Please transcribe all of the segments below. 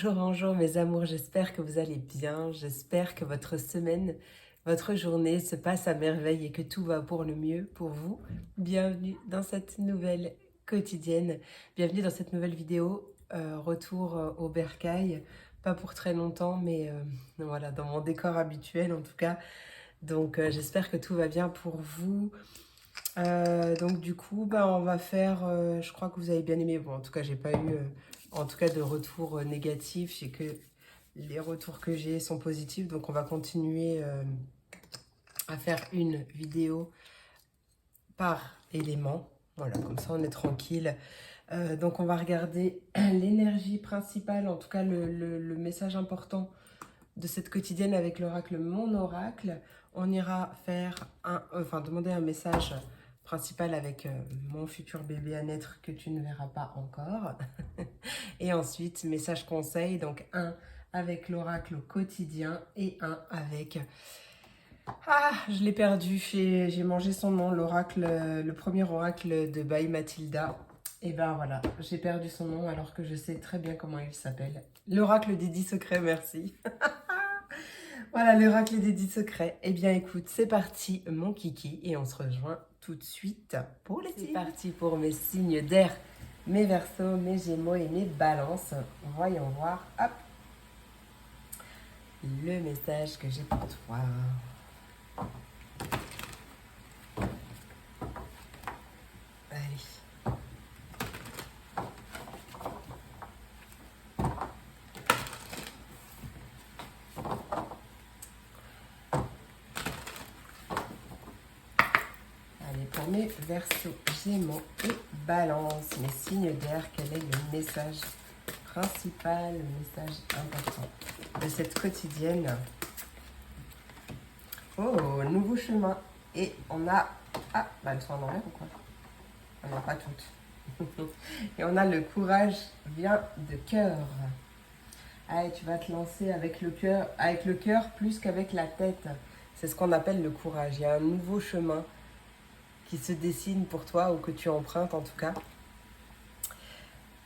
Bonjour, bonjour mes amours, j'espère que vous allez bien, j'espère que votre semaine, votre journée se passe à merveille et que tout va pour le mieux pour vous. Bienvenue dans cette nouvelle quotidienne, bienvenue dans cette nouvelle vidéo, retour au bercail, pas pour très longtemps mais voilà, dans mon décor habituel en tout cas. Donc j'espère que tout va bien pour vous. Donc du coup, on va faire, je crois que vous avez bien aimé, bon en tout cas j'ai pas eu en tout cas de retour négatif, c'est que les retours que j'ai sont positifs, donc on va continuer à faire une vidéo par élément, voilà, comme ça on est tranquille. Donc on va regarder l'énergie principale, en tout cas le message important de cette quotidienne avec l'oracle Mon Oracle. On ira faire demander un message principal avec mon futur bébé à naître que tu ne verras pas encore. Et ensuite, message conseil, donc un avec l'oracle quotidien et un avec... Ah, je l'ai perdu, j'ai mangé son nom, l'oracle, le premier oracle de Baï Mathilda. Et ben voilà, j'ai perdu son nom alors que je sais très bien comment il s'appelle. L'oracle des 10 secrets, merci. Voilà, l'oracle des 10 secrets. Eh bien écoute, c'est parti mon kiki et on se rejoint tout de suite pour les signes. C'est parti pour mes signes d'air, mes verseaux, mes gémeaux et mes balances. Voyons voir, hop, le message que j'ai pour toi. Allez. Allez, pour mes verseaux, gémeaux et balance, mes signes d'air, quel est le message principal, le message important de cette quotidienne? Oh, nouveau chemin. Et on a... Ah, elles sont en envers ou quoi? On n'a pas toutes. Et on a le courage vient de cœur. Allez, tu vas te lancer avec le cœur plus qu'avec la tête. C'est ce qu'on appelle le courage. Il y a un nouveau chemin qui se dessine pour toi ou que tu empruntes en tout cas.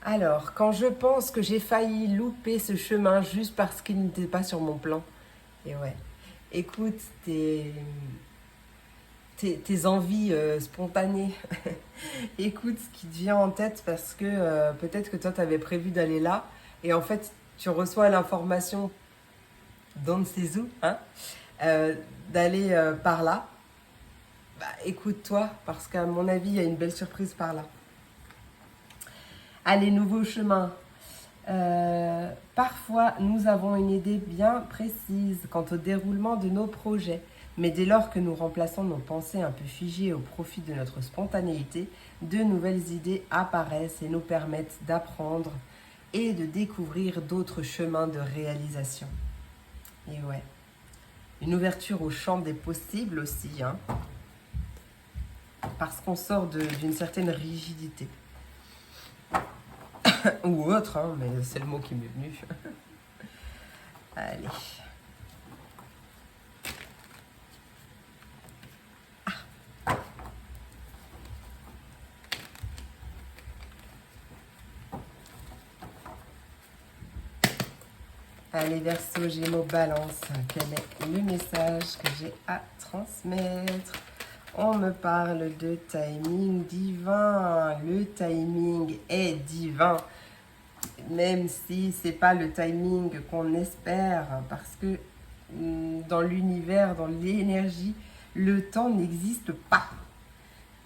Alors, quand je pense que j'ai failli louper ce chemin juste parce qu'il n'était pas sur mon plan. Et ouais, écoute, tes envies spontanées. Écoute ce qui te vient en tête parce que peut-être que toi, tu avais prévu d'aller là. Et en fait, tu reçois l'information d'on ne sait où, hein, d'aller par là. Bah, écoute-toi, parce qu'à mon avis, il y a une belle surprise par là. Allez, nouveau chemin. Parfois, nous avons une idée bien précise quant au déroulement de nos projets. Mais dès lors que nous remplaçons nos pensées un peu figées au profit de notre spontanéité, de nouvelles idées apparaissent et nous permettent d'apprendre et de découvrir d'autres chemins de réalisation. Et ouais, une ouverture au champ des possibles aussi, hein, parce qu'on sort d'une certaine rigidité. Ou autre, hein, mais c'est le mot qui m'est venu. Allez. Allez, Verseau, Gémeaux, Balance, quel est le message que j'ai à transmettre? On me parle de timing divin. Le timing est divin, même si c'est pas le timing qu'on espère, parce que dans l'univers, dans l'énergie, le temps n'existe pas.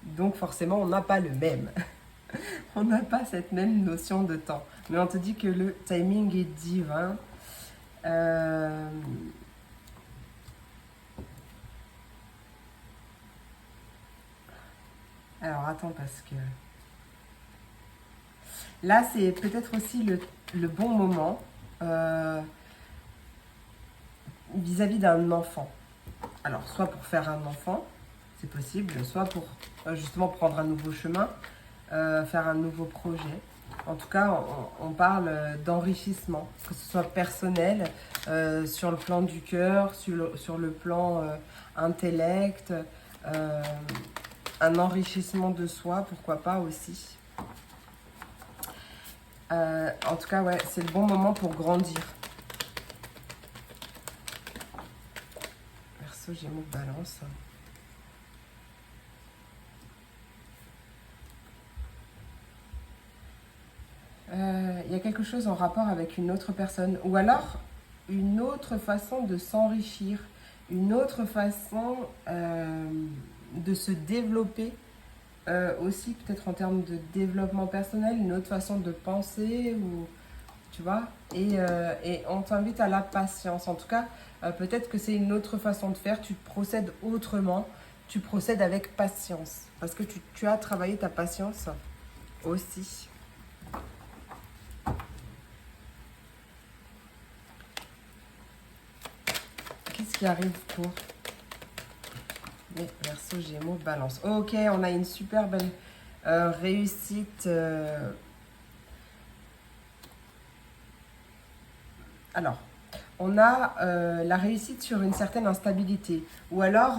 Donc forcément, on n'a pas le même. On n'a pas cette même notion de temps. Mais on te dit que le timing est divin. Alors attends, parce que là c'est peut-être aussi le bon moment vis-à-vis d'un enfant. Alors soit pour faire un enfant, c'est possible, soit pour justement prendre un nouveau chemin, faire un nouveau projet. En tout cas, on parle d'enrichissement, que ce soit personnel, sur le plan du cœur, sur le plan intellect, un enrichissement de soi, pourquoi pas aussi. En tout cas, ouais, c'est le bon moment pour grandir. Verseau, Gémeaux, Balance. Il y a quelque chose en rapport avec une autre personne. Ou alors, une autre façon de s'enrichir. Une autre façon de se développer. Aussi, peut-être en termes de développement personnel. Une autre façon de penser. Ou, tu vois. Et on t'invite à la patience. En tout cas, peut-être que c'est une autre façon de faire. Tu procèdes autrement. Tu procèdes avec patience. Parce que tu as travaillé ta patience aussi. Qu'est-ce qui arrive pour les Verseau, Gémeaux, Balance? Ok, on a une super belle réussite. Alors, on a la réussite sur une certaine instabilité ou alors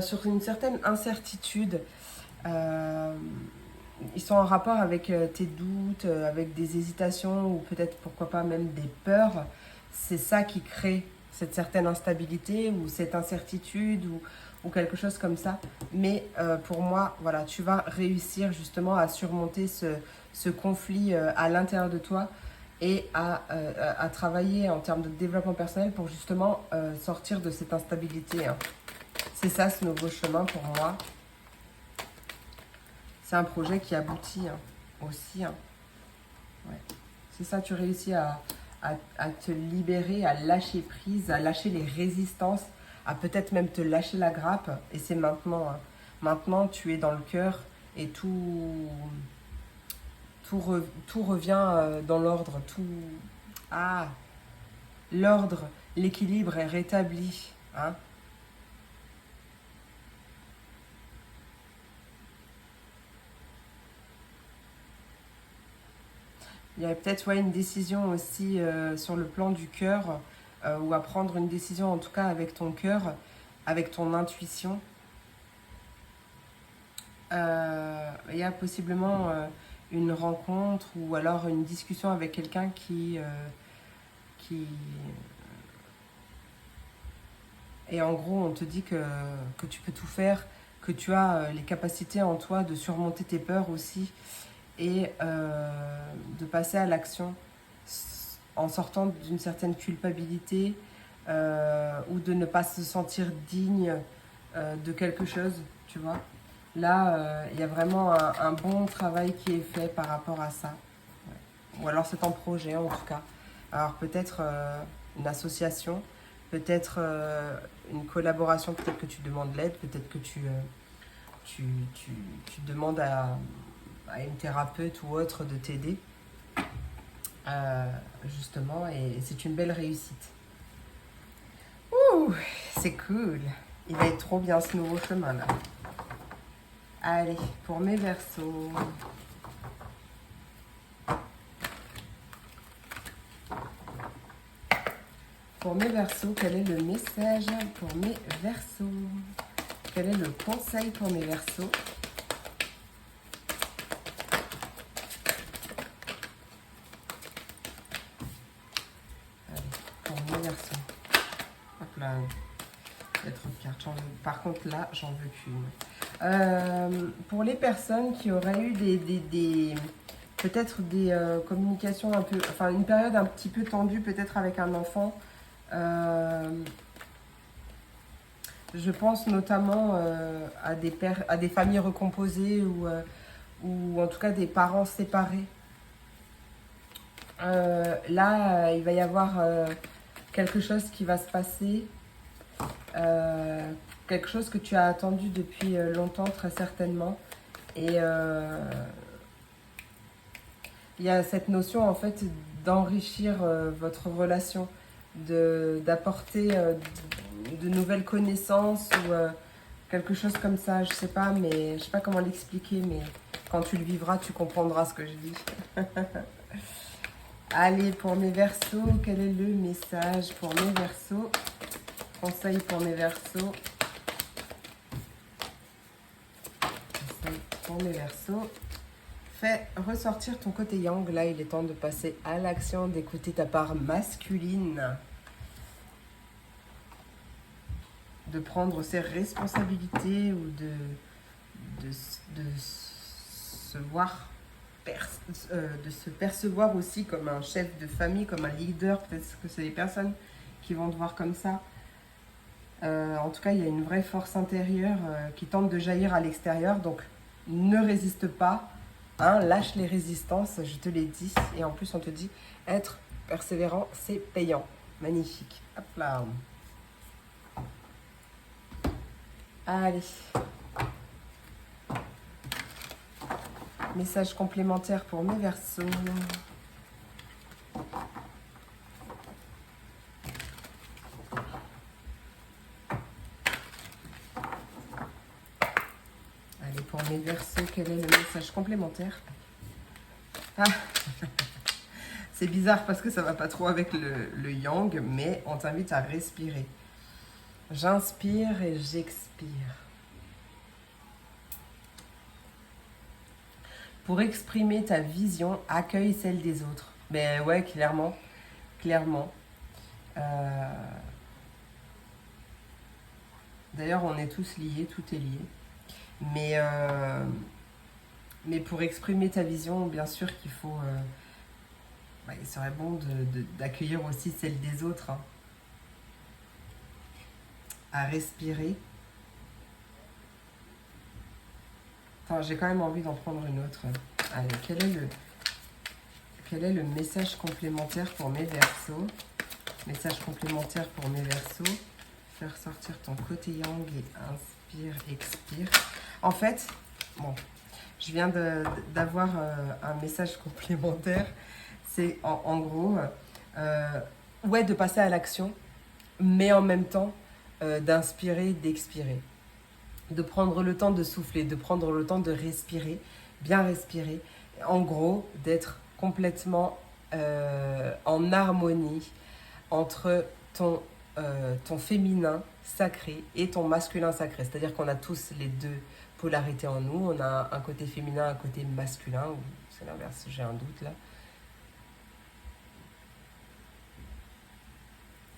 sur une certaine incertitude. Ils sont en rapport avec tes doutes, avec des hésitations ou peut-être pourquoi pas même des peurs. C'est ça qui crée cette certaine instabilité ou cette incertitude ou quelque chose comme ça. Mais pour moi, voilà, tu vas réussir justement à surmonter ce conflit à l'intérieur de toi et à travailler en termes de développement personnel pour justement sortir de cette instabilité. Hein. C'est ça ce nouveau chemin pour moi. C'est un projet qui aboutit hein, aussi. Hein. Ouais. C'est ça, tu réussis à te libérer, à lâcher prise, à lâcher les résistances, à peut-être même te lâcher la grappe. Et c'est maintenant. Hein. Maintenant, tu es dans le cœur et tout revient dans l'ordre. Ah, l'ordre, l'équilibre est rétabli. Hein. Il y a peut-être une décision aussi sur le plan du cœur, ou à prendre une décision en tout cas avec ton cœur, avec ton intuition. Il y a possiblement une rencontre ou alors une discussion avec quelqu'un qui... Et en gros, on te dit que tu peux tout faire, que tu as les capacités en toi de surmonter tes peurs aussi et de passer à l'action en sortant d'une certaine culpabilité ou de ne pas se sentir digne de quelque chose, tu vois. Là, il y a vraiment un bon travail qui est fait par rapport à ça. Ouais. Ou alors c'est en projet en tout cas. Alors peut-être une association, peut-être une collaboration, peut-être que tu demandes l'aide, peut-être que tu demandes à une thérapeute ou autre de t'aider. Justement, et c'est une belle réussite. Ouh, c'est cool. Il va être trop bien ce nouveau chemin là. Allez, pour mes Verseaux. Pour mes Verseaux, quel est le message pour mes Verseaux? Quel est le conseil pour mes Verseaux? Allez, pour mes Verseaux. Hop là, il y a trop de cartes. Par contre, là, j'en veux qu'une. Pour les personnes qui auraient eu peut-être des communications un peu, enfin une période un petit peu tendue peut-être avec un enfant, je pense notamment à des familles recomposées ou en tout cas des parents séparés. Là, il va y avoir quelque chose qui va se passer, quelque chose que tu as attendu depuis longtemps très certainement. Et il y a cette notion en fait d'enrichir votre relation, d'apporter de nouvelles connaissances ou quelque chose comme ça, je sais pas, mais je sais pas comment l'expliquer, mais quand tu le vivras, tu comprendras ce que je dis. Allez, pour mes Verseaux, quel est le message pour mes Verseaux? Conseil pour mes Verseaux. Conseil pour mes Verseaux. fais ressortir ton côté yang. Là, il est temps de passer à l'action, d'écouter ta part masculine. De prendre ses responsabilités ou de se voir, de se percevoir aussi comme un chef de famille, comme un leader. Peut-être que c'est des personnes qui vont te voir comme ça. En tout cas, il y a une vraie force intérieure qui tente de jaillir à l'extérieur. Donc, ne résiste pas. Hein, lâche les résistances, je te l'ai dit. Et en plus, on te dit, être persévérant, c'est payant. Magnifique. Hop là. Allez. Message complémentaire pour mes Verseaux. Allez, pour mes Verseaux, quel est le message complémentaire? Ah. C'est bizarre parce que ça va pas trop avec le yang, mais on t'invite à respirer. J'inspire et j'expire. Pour exprimer ta vision, accueille celle des autres. Ben ouais, clairement. Clairement. D'ailleurs, on est tous liés, tout est lié. Mais pour exprimer ta vision, bien sûr qu'il faut... il serait bon d'accueillir aussi celle des autres. Hein. À respirer. Enfin, j'ai quand même envie d'en prendre une autre. Allez, quel est le message complémentaire pour mes Verseaux? Message complémentaire pour mes Verseaux. Faire sortir ton côté yang et inspire, expire. En fait, bon, je viens d'avoir un message complémentaire. C'est en gros, ouais, de passer à l'action, mais en même temps, d'inspirer, d'expirer. De prendre le temps de souffler, de prendre le temps de respirer, bien respirer. En gros, d'être complètement en harmonie entre ton féminin sacré et ton masculin sacré. C'est-à-dire qu'on a tous les deux polarités en nous. On a un côté féminin, un côté masculin. Ou c'est l'inverse, j'ai un doute là.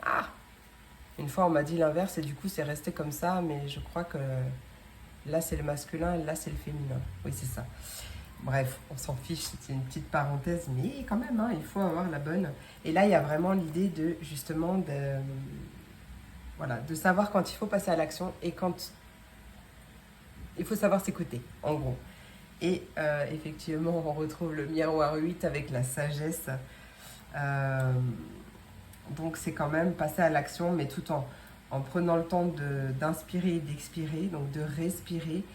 Ah! Une fois, on m'a dit l'inverse et du coup, c'est resté comme ça. Mais je crois que là, c'est le masculin et là, c'est le féminin. Oui, c'est ça. Bref, on s'en fiche, c'était une petite parenthèse. Mais quand même, hein, il faut avoir la bonne. Et là, il y a vraiment l'idée de, justement, de savoir quand il faut passer à l'action et quand il faut savoir s'écouter, en gros. Et effectivement, on retrouve le miroir 8 avec la sagesse. Donc c'est quand même passer à l'action, mais tout en prenant le temps d'inspirer et d'expirer, donc de respirer,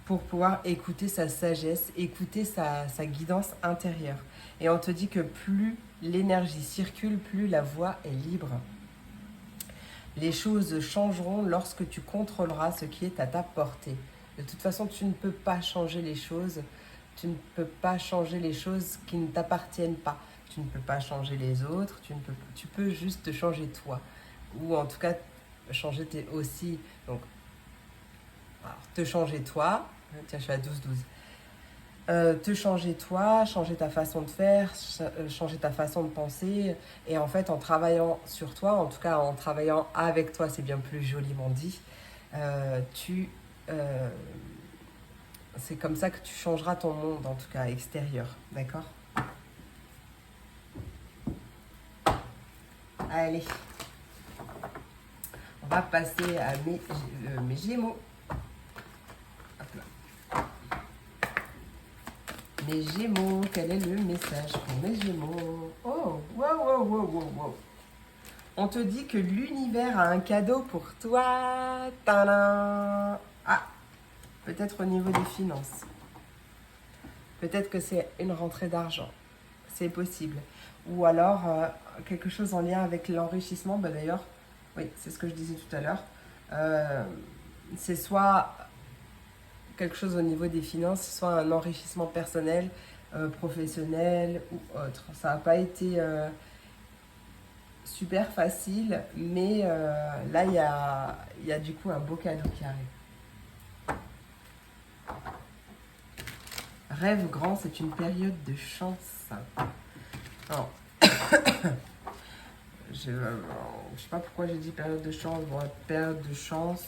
pour pouvoir écouter sa sagesse, écouter sa guidance intérieure. Et on te dit que plus l'énergie circule, plus la voie est libre. Les choses changeront lorsque tu contrôleras ce qui est à ta portée. De toute façon, tu ne peux pas changer les choses. Tu ne peux pas changer les choses qui ne t'appartiennent pas. Tu ne peux pas changer les autres. Tu peux juste te changer toi. Ou en tout cas, changer aussi. Donc, alors, te changer toi. Tiens, je suis à 12-12. Te changer toi, changer ta façon de faire, changer ta façon de penser. Et en fait, en travaillant sur toi, en tout cas en travaillant avec toi, c'est bien plus joliment dit, c'est comme ça que tu changeras ton monde, en tout cas extérieur. D'accord? Allez. On va passer à mes Gémeaux. Mes Gémeaux, quel est le message pour mes Gémeaux? Oh, wow. On te dit que l'univers a un cadeau pour toi. Tadam! Ah, peut-être au niveau des finances. Peut-être que c'est une rentrée d'argent. C'est possible. Ou alors, quelque chose en lien avec l'enrichissement. Bah, d'ailleurs, oui, c'est ce que je disais tout à l'heure. C'est soit quelque chose au niveau des finances, soit un enrichissement personnel, professionnel ou autre. Ça n'a pas été super facile, mais là, il y a du coup un beau cadeau qui arrive. Rêve grand, c'est une période de chance. Alors, je sais pas pourquoi j'ai dit période de chance. Bon, période de chance,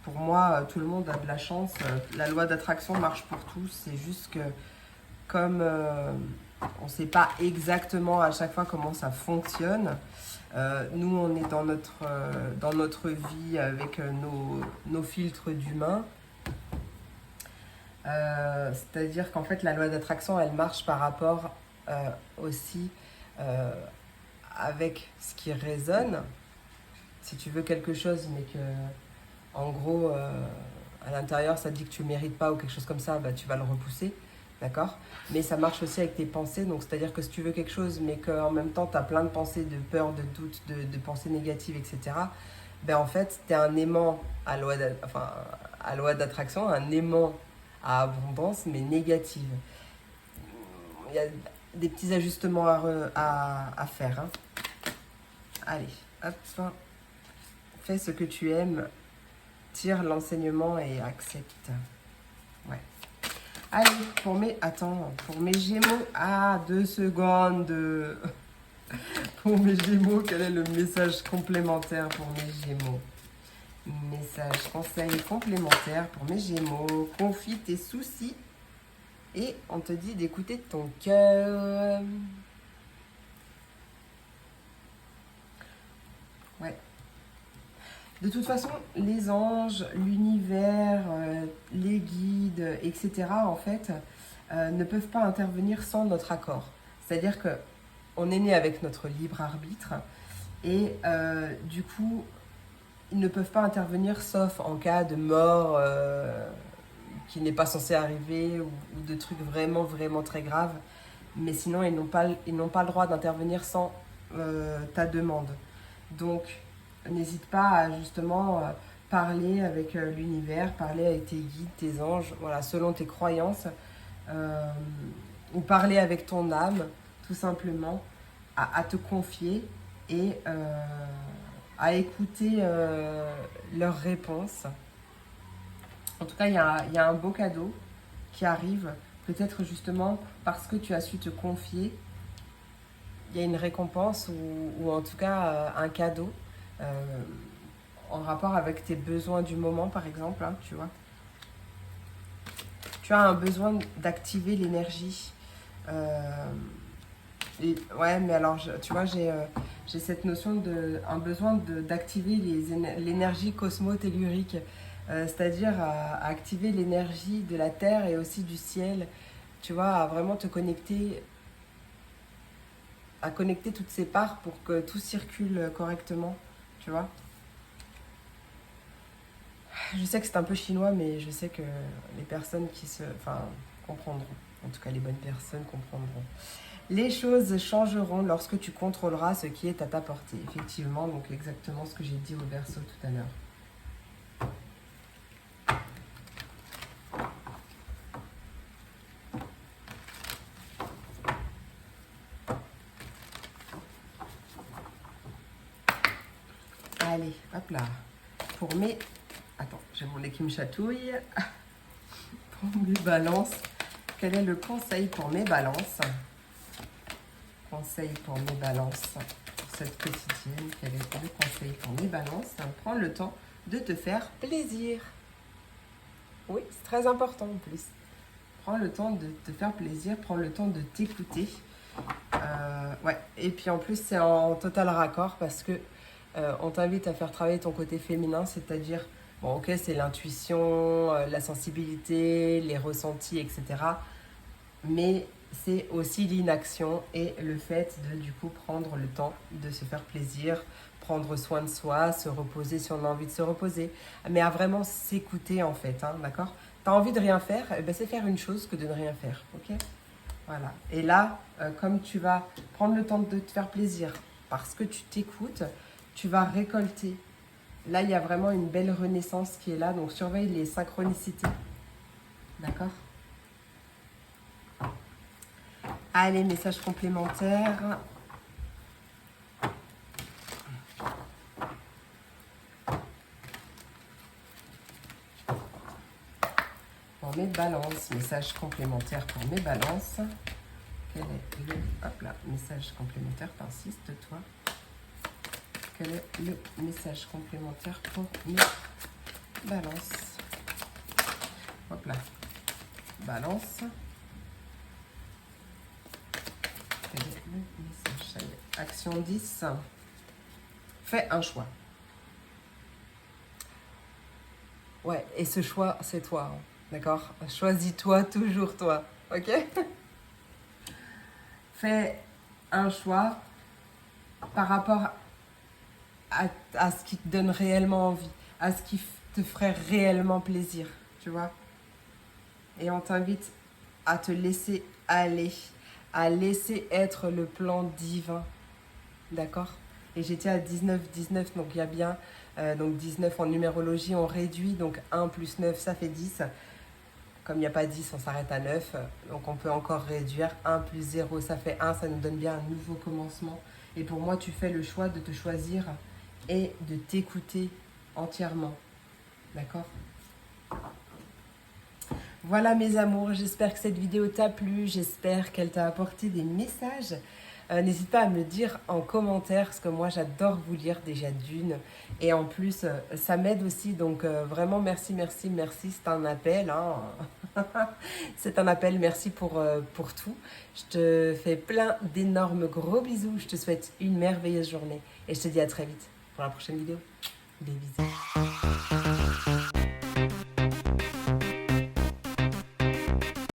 pour moi, tout le monde a de la chance. La loi d'attraction marche pour tous. C'est juste que comme on ne sait pas exactement à chaque fois comment ça fonctionne, nous, on est dans notre vie avec nos filtres d'humains. C'est-à-dire qu'en fait, la loi d'attraction, elle marche par rapport aussi avec ce qui résonne. Si tu veux quelque chose, mais que, en gros, à l'intérieur, ça te dit que tu ne mérites pas ou quelque chose comme ça, bah, tu vas le repousser. D'accord? Mais ça marche aussi avec tes pensées. Donc, c'est-à-dire que si tu veux quelque chose, mais qu'en même temps, tu as plein de pensées, de peur, de doute, de pensées négatives, etc., ben, en fait, tu es un aimant à loi d'attraction, un aimant à abondance, mais négative. Il y a des petits ajustements à faire. Hein. Allez, hop, fais ce que tu aimes, tire l'enseignement et accepte. Ouais. Allez, pour mes Gémeaux, 2 secondes. Pour mes Gémeaux, quel est le message complémentaire pour mes Gémeaux? Message, conseil complémentaire pour mes Gémeaux. Confie tes soucis et on te dit d'écouter ton cœur. Ouais. De toute façon, les anges, l'univers, les guides, etc., en fait, ne peuvent pas intervenir sans notre accord. C'est-à-dire que on est né avec notre libre arbitre et du coup, ils ne peuvent pas intervenir sauf en cas de mort qui n'est pas censé arriver ou de trucs vraiment, vraiment très graves. Mais sinon, ils n'ont pas le droit d'intervenir sans ta demande. Donc, n'hésite pas à justement parler avec l'univers, parler avec tes guides, tes anges, voilà, selon tes croyances, ou parler avec ton âme, tout simplement, à te confier et à écouter leurs réponses. En tout cas, il y a un beau cadeau qui arrive, peut-être justement parce que tu as su te confier. Il y a une récompense ou en tout cas un cadeau en rapport avec tes besoins du moment, par exemple, hein, tu vois. Tu as un besoin d'activer l'énergie. Ouais, mais alors, tu vois, j'ai cette notion un besoin d'activer l'énergie cosmo-tellurique, c'est-à-dire à activer l'énergie de la Terre et aussi du ciel, tu vois, à vraiment te connecter, à connecter toutes ces parts pour que tout circule correctement, tu vois. Je sais que c'est un peu chinois, mais je sais que les personnes comprendront. En tout cas, les bonnes personnes comprendront. Les choses changeront lorsque tu contrôleras ce qui est à ta portée. Effectivement, donc exactement ce que j'ai dit au Verseau tout à l'heure. Allez, hop là. Pour mes... Attends, j'ai mon nez qui me chatouille. Pour mes balances, quel est le conseil pour mes balances? Conseil pour mes balances pour cette quotidienne. Quel est le conseil pour mes balances? Prends le temps de te faire plaisir. Oui, c'est très important en plus. Prends le temps de te faire plaisir, prends le temps de t'écouter. Ouais. Et puis en plus, c'est en total raccord parce que on t'invite à faire travailler ton côté féminin, c'est-à-dire, bon, ok, c'est l'intuition, la sensibilité, les ressentis, etc. Mais c'est aussi l'inaction et le fait de, du coup, prendre le temps de se faire plaisir, prendre soin de soi, se reposer si on a envie de se reposer, mais à vraiment s'écouter en fait, hein, d'accord? T'as envie de rien faire, eh ben, c'est faire une chose que de ne rien faire, ok? Voilà. Et là, comme tu vas prendre le temps de te faire plaisir parce que tu t'écoutes, tu vas récolter. Là, il y a vraiment une belle renaissance qui est là, donc surveille les synchronicités. D'accord? Allez, message complémentaire. Pour mes balances. Message complémentaire pour mes balances. Quel est le... Hop là, message complémentaire, t'insistes-toi. Quel est le message complémentaire pour mes balances? Hop là. Balance. Quel est le message? Ça y est. Action 10. Fais un choix. Ouais, et ce choix, c'est toi. Hein, d'accord? Choisis-toi, toujours toi. Ok? Fais un choix par rapport à ce qui te donne réellement envie, à ce qui te ferait réellement plaisir, tu vois. Et on t'invite à te laisser aller, à laisser être le plan divin, d'accord? Et j'étais à 19, 19, donc il y a bien, donc 19 en numérologie, on réduit, donc 1 plus 9, ça fait 10. Comme il n'y a pas 10, on s'arrête à 9, donc on peut encore réduire. 1 plus 0, ça fait 1, ça nous donne bien un nouveau commencement. Et pour moi, tu fais le choix de te choisir et de t'écouter entièrement. D'accord? Voilà mes amours, j'espère que cette vidéo t'a plu, j'espère qu'elle t'a apporté des messages. N'hésite pas à me le dire en commentaire, parce que moi j'adore vous lire déjà d'une. Et en plus, ça m'aide aussi, donc vraiment merci, merci, merci, c'est un appel. Hein. C'est un appel, merci pour tout. Je te fais plein d'énormes gros bisous, je te souhaite une merveilleuse journée. Et je te dis à très vite pour la prochaine vidéo. Des bisous.